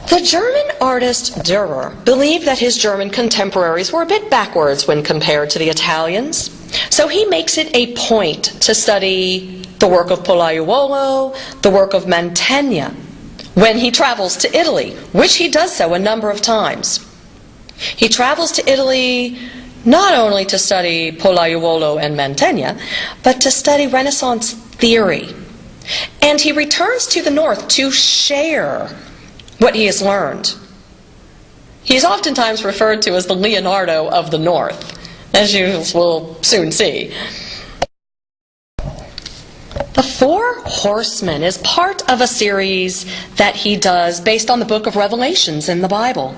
The German artist Dürer believed that his German contemporaries were a bit backwards when compared to the Italians. So he makes it a point to study the work of Pollaiuolo, the work of Mantegna, when he travels to Italy, which he does so a number of times. He travels to Italy not only to study Pollaiuolo and Mantegna, but to study Renaissance theory. And he returns to the north to share what he has learned. He is oftentimes referred to as the Leonardo of the North, as you will soon see. The Four Horsemen is part of a series that he does based on the book of Revelations in the Bible.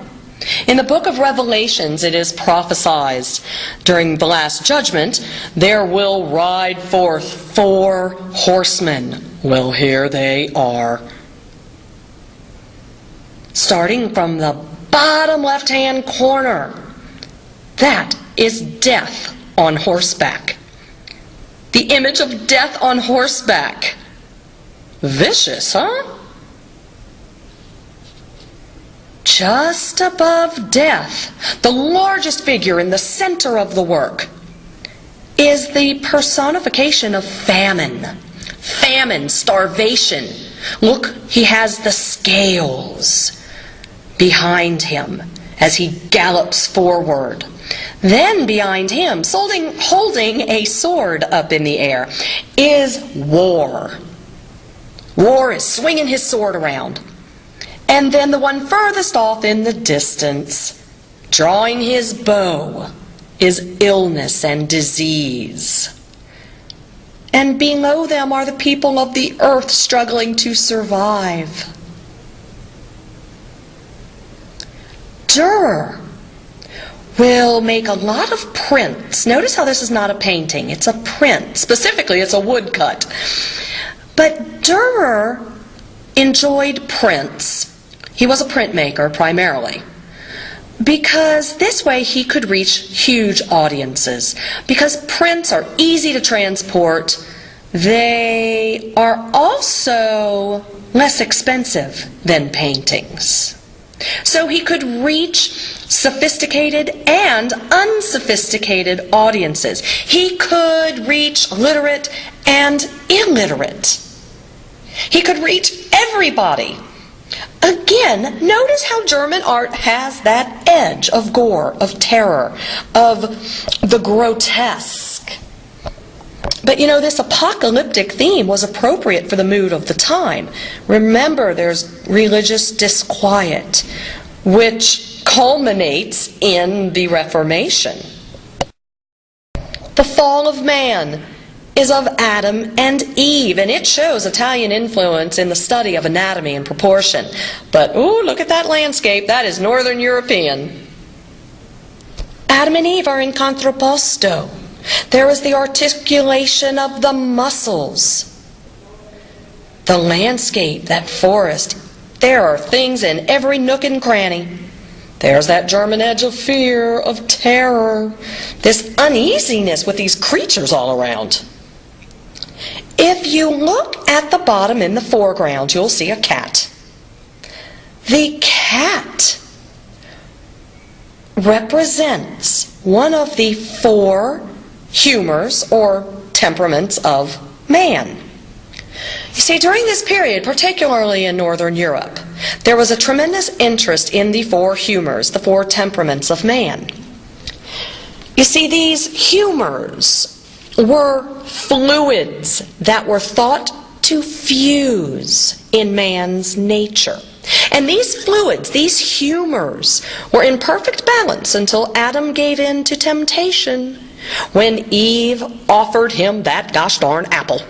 In the book of Revelations, it is prophesied during the Last Judgment, there will ride forth 4 horsemen. Well, here they are. Starting from the bottom left-hand corner, that is death on horseback. The image of death on horseback. Vicious, huh? Just above death, the largest figure in the center of the work, is the personification of famine. Famine, starvation. Look, he has the scales behind him as he gallops forward. Then behind him, holding a sword up in the air, is War. War is swinging his sword around. And then the one furthest off in the distance, drawing his bow, is illness and disease. And below them are the people of the earth struggling to survive. Dürer will make a lot of prints. Notice how this is not a painting, it's a print. Specifically, it's a woodcut. But Dürer enjoyed prints. He was a printmaker primarily, because this way he could reach huge audiences. Because prints are easy to transport, they are also less expensive than paintings. So he could reach sophisticated and unsophisticated audiences. He could reach literate and illiterate. He could reach everybody. Again, notice how German art has that edge of gore, of terror, of the grotesque. But you know, this apocalyptic theme was appropriate for the mood of the time. Remember, there's religious disquiet, which culminates in the Reformation. The fall of man is of Adam and Eve, and it shows Italian influence in the study of anatomy and proportion. But, ooh, look at that landscape. That is Northern European. Adam and Eve are in contrapposto. There is the articulation of the muscles. The landscape, that forest, there are things in every nook and cranny. There's that German edge of fear, of terror, this uneasiness with these creatures all around. If you look at the bottom in the foreground, you'll see a cat. The cat represents one of the 4 humors or temperaments of man. You see, during this period, particularly in Northern Europe, there was a tremendous interest in the 4 humors, the 4 temperaments of man. You see, these humors were fluids that were thought to fuse in man's nature. And these fluids, these humors, were in perfect balance until Adam gave in to temptation, when Eve offered him that gosh darn apple.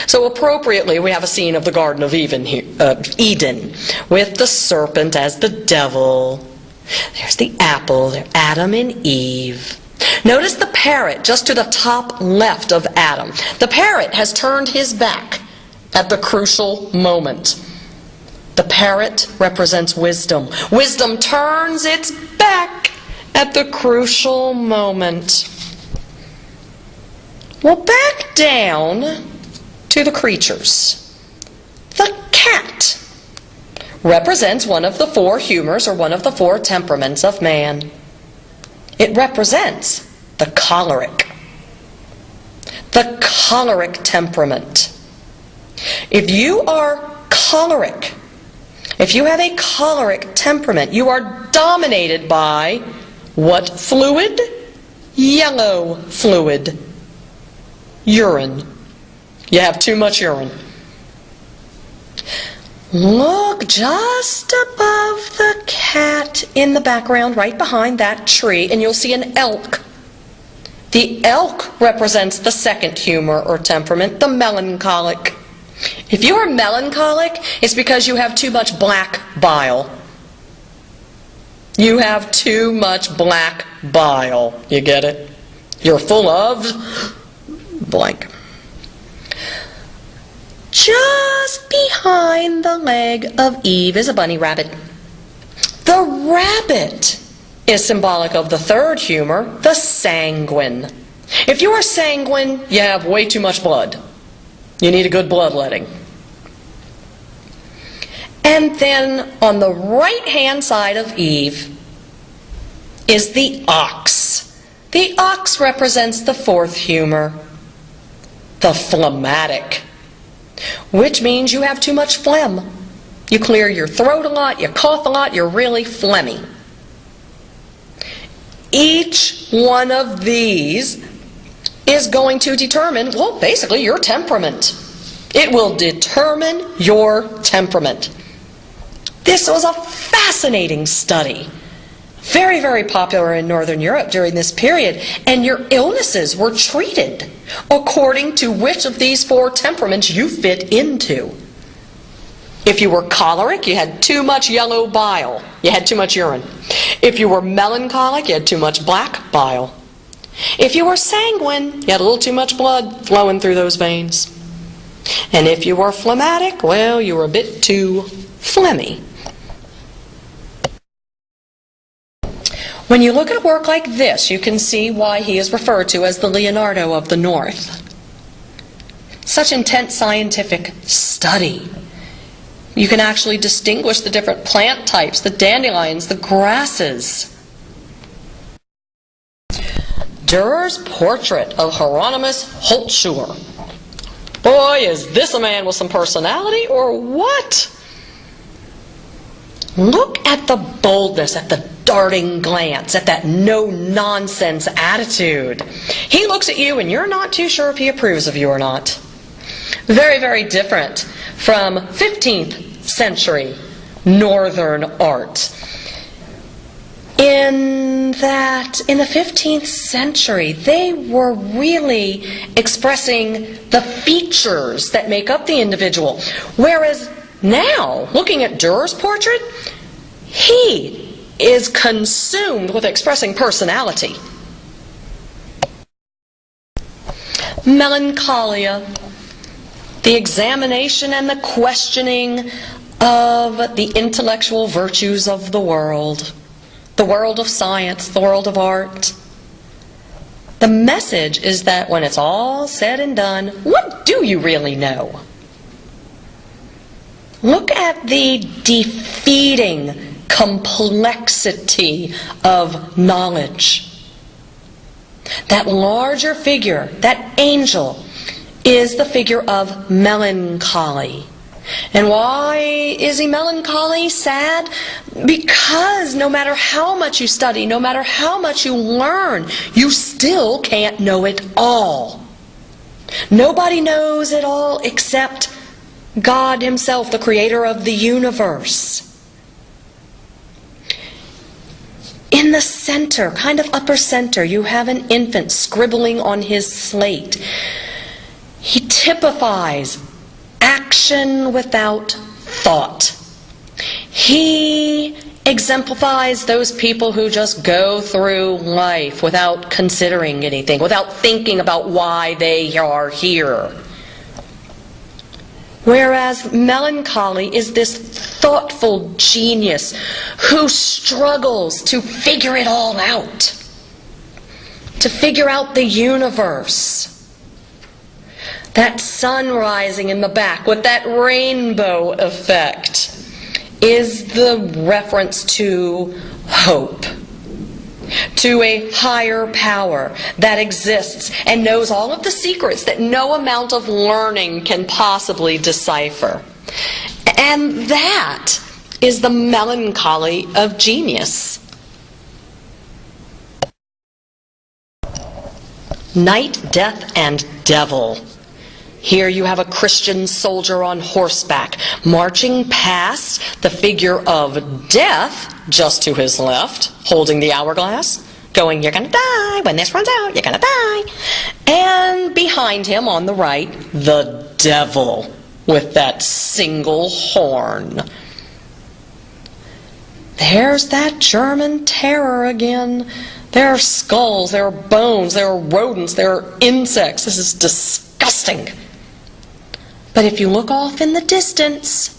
So appropriately, we have a scene of the Garden of Eden with the serpent as the devil. There's the apple, there's Adam and Eve. Notice the parrot just to the top left of Adam. The parrot has turned his back at the crucial moment. The parrot represents wisdom. Wisdom turns its back at the crucial moment. Well, back down to the creatures. The cat represents one of the four humors or one of the four temperaments of man. It represents the choleric. The choleric temperament. If you are choleric, if you have a choleric temperament, you are dominated by what fluid? Yellow fluid. Urine. You have too much urine. Look just above the cat in the background, right behind that tree, and you'll see an elk. The elk represents the second humor or temperament, the melancholic. If you are melancholic, it's because you have too much black bile. You have too much black bile. You get it? You're full of blank. Just behind the leg of Eve is a bunny rabbit. The rabbit is symbolic of the third humor, the sanguine. If you are sanguine, you have way too much blood. You need a good bloodletting. And then on the right-hand side of Eve is the ox. The ox represents the fourth humor, the phlegmatic, which means you have too much phlegm. You clear your throat a lot, you cough a lot, you're really phlegmy. Each one of these is going to determine, well, basically your temperament. It will determine your temperament. This was a fascinating study. Very, very popular in Northern Europe during this period. And your illnesses were treated according to which of these four temperaments you fit into. If you were choleric, you had too much yellow bile. You had too much urine. If you were melancholic, you had too much black bile. If you were sanguine, you had a little too much blood flowing through those veins. And if you were phlegmatic, well, you were a bit too phlegmy. When you look at a work like this, you can see why he is referred to as the Leonardo of the North. Such intense scientific study. You can actually distinguish the different plant types, the dandelions, the grasses. Dürer's portrait of Hieronymus Holzschuher. Boy, is this a man with some personality or what? Look at the boldness, at the darting glance, at that no-nonsense attitude. He looks at you and you're not too sure if he approves of you or not. Very, very different from 15th century Northern art. In the 15th century, they were really expressing the features that make up the individual. Whereas now, looking at Dürer's portrait, he is consumed with expressing personality. Melancholia, the examination and the questioning of the intellectual virtues of the world of science, the world of art. The message is that when it's all said and done, what do you really know? Look at the defeating complexity of knowledge. That larger figure, that angel, is the figure of melancholy. And why is he melancholy, sad? Because no matter how much you study, no matter how much you learn, you still can't know it all. Nobody knows it all except God himself, the creator of the universe. In the center, kind of upper center, you have an infant scribbling on his slate. He typifies action without thought. He exemplifies those people who just go through life without considering anything, without thinking about why they are here. Whereas melancholy is this thoughtful genius who struggles to figure it all out, to figure out the universe. That sun rising in the back with that rainbow effect is the reference to hope, to a higher power that exists and knows all of the secrets that no amount of learning can possibly decipher. And that is the melancholy of genius. Night, death, and devil. Here you have a Christian soldier on horseback marching past the figure of death just to his left, holding the hourglass, going, "You're going to die. When this runs out, you're going to die." And behind him on the right, the devil with that single horn. There's that German terror again. There are skulls, there are bones, there are rodents, there are insects. This is disgusting. But if you look off in the distance,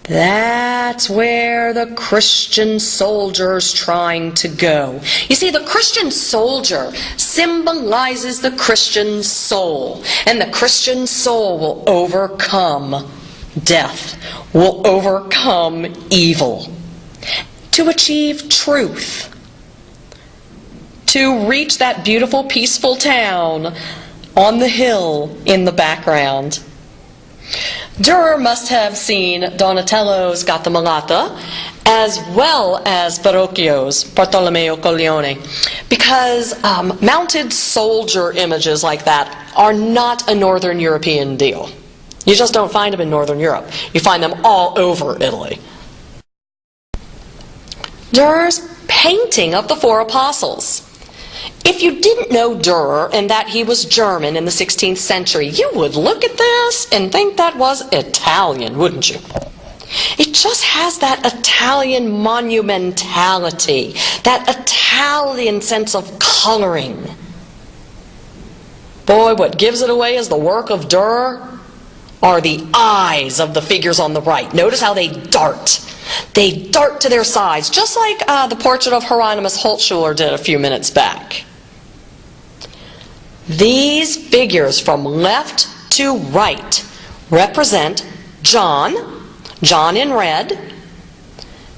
that's where the Christian soldier's trying to go. You see, the Christian soldier symbolizes the Christian soul. And the Christian soul will overcome death, will overcome evil, to achieve truth, to reach that beautiful, peaceful town on the hill in the background. Dürer must have seen Donatello's Gattamelata as well as Verrocchio's Bartolomeo Colleone, because mounted soldier images like that are not a Northern European deal. You just don't find them in Northern Europe. You find them all over Italy. Dürer's painting of the Four Apostles. If you didn't know Dürer and that he was German in the 16th century, you would look at this and think that was Italian, wouldn't you? It just has that Italian monumentality, that Italian sense of coloring. Boy, what gives it away is the work of Dürer are the eyes of the figures on the right. Notice how they dart. They dart to their sides, just like the portrait of Hieronymus Holzschuler did a few minutes back. These figures from left to right represent John in red.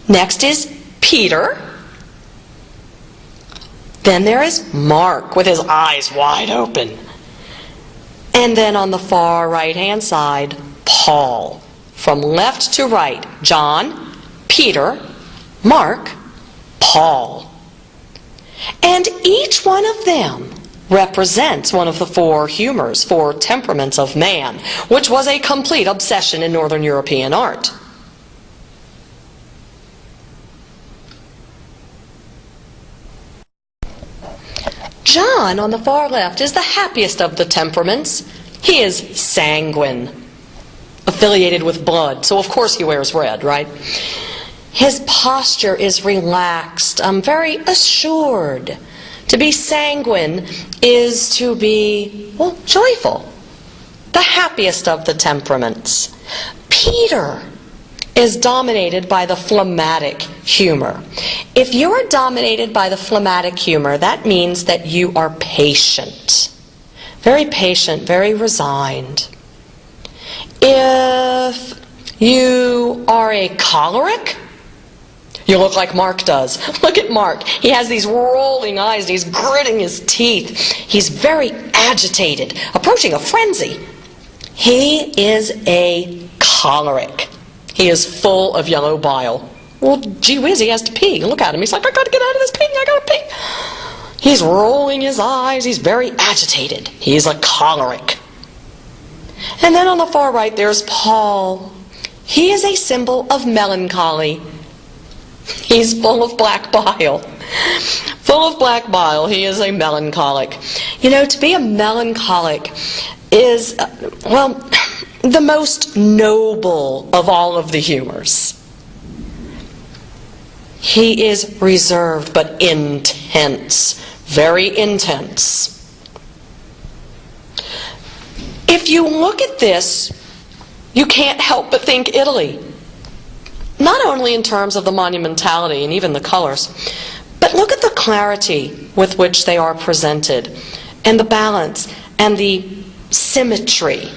Next is Peter. Then there is Mark with his eyes wide open. And then on the far right-hand side, Paul. From left to right, John, Peter, Mark, Paul. And each one of them represents one of the four humors, four temperaments of man, which was a complete obsession in Northern European art. John, on the far left, is the happiest of the temperaments. He is sanguine, affiliated with blood, so of course he wears red, right? His posture is relaxed, very assured. To be sanguine is to be, well, joyful, the happiest of the temperaments. Peter is dominated by the phlegmatic humor. If you are dominated by the phlegmatic humor, that means that you are patient, very resigned. If you are a choleric, you look like Mark does. Look at Mark. He has these rolling eyes and he's gritting his teeth. He's very agitated, approaching a frenzy. He is a choleric. He is full of yellow bile. Well, gee whiz, he has to pee. Look at him. He's like, I gotta get out of this peeing. I gotta pee. He's rolling his eyes. He's very agitated. He's a choleric. And then on the far right, there's Paul. He is a symbol of melancholy. He's full of black bile. Full of black bile. He is a melancholic. You know, to be a melancholic is, well, the most noble of all of the humors. He is reserved but intense. Very intense. If you look at this, you can't help but think Italy. Not only in terms of the monumentality and even the colors, but look at the clarity with which they are presented, and the balance, and the symmetry.